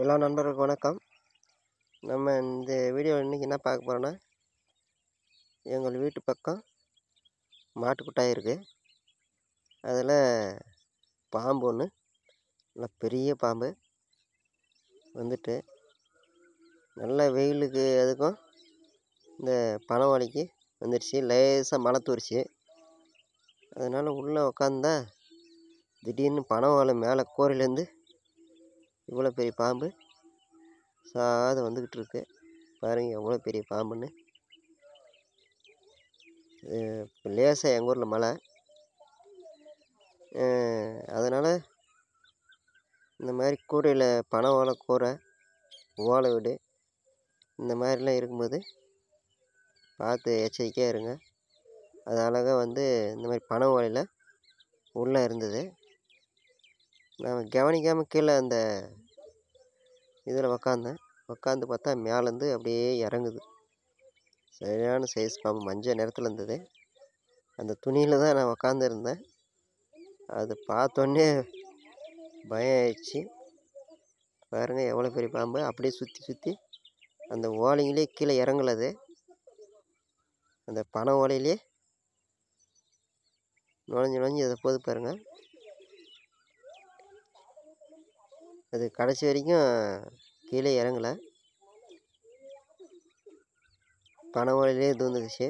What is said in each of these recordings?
எல்லா நண்பர்களுக்கும் வணக்கம். நம்ம இந்த வீடியோவில் இன்றைக்கி என்ன பார்க்க போகிறோன்னா, எங்கள் வீட்டு பக்கம் மாட்டு கொட்டாய் இருக்குது. அதில் பாம்பு ஒன்று, நல்லா பெரிய பாம்பு வந்துட்டு, நல்ல வெயிலுக்கு அதுக்கும் இந்த பனவாளிக்கு வந்துடுச்சு. லேசாக மழை தூரிச்சு. அதனால் உள்ளே உக்காந்தா திடீர்னு பனவாழை மேலே கூரையிலேருந்து இவ்வளோ பெரிய பாம்பு சாது வந்துக்கிட்டு இருக்கு. பாருங்கள் எவ்வளோ பெரிய பாம்புன்னு. இப்போ லேசாக எங்கள் ஊரில் மழை, அதனால் இந்த மாதிரி கூரையில் பனை ஓலை கூரை, ஓலை வீடு இந்த மாதிரிலாம் இருக்கும்போது பார்த்து எச்சரிக்கையாக இருங்க. அது அழகாக வந்து இந்த மாதிரி பனை ஓலையில் உள்ளே இருந்தது. நான் கவனிக்காமல் கீழே அந்த இதில் உக்காந்து பார்த்தா மேலேருந்து அப்படியே இறங்குது. சரியான சைஸ் பாம்பு, மஞ்சள் நிறத்தில் இருந்தது. அந்த துணியில் தான் நான் உக்காந்துருந்தேன். அது பார்த்தோன்னே பயம் ஆயிடுச்சு. பாருங்கள் எவ்வளோ பெரிய பாம்பு. அப்படியே சுற்றி அந்த ஓலைங்களே கீழே இறங்கலது. அந்த பனை ஓலையிலே நுழைஞ்சு அதை போது பாருங்கள். அது கடைசி வரைக்கும் கீழே இறங்கலை. பனை ஓலையிலே இது வந்துடுச்சு.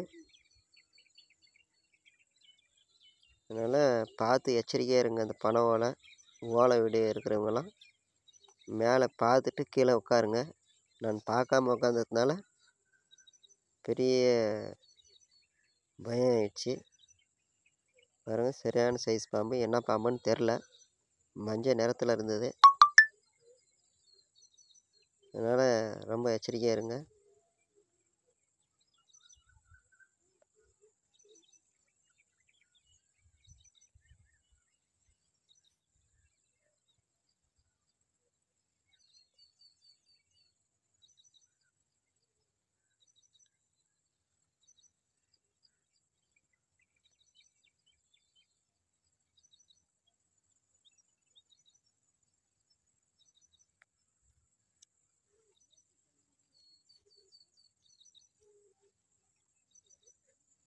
அதனால் பார்த்து எச்சரிக்கையாக இருங்க. அந்த பனை ஓலை வீடு இருக்கிறவங்களாம் மேலே பார்த்துட்டு கீழே உட்காருங்க. நான் பார்க்காம உட்காந்ததுனால பெரிய பயம் ஆயிடுச்சு. பாருங்கள் சரியான சைஸ் பாம்பு. என்ன பாம்புன்னு தெரில, மஞ்சள் நிறத்தில் இருந்தது. அதனால் ரொம்ப எச்சரிக்கையாக இருங்க.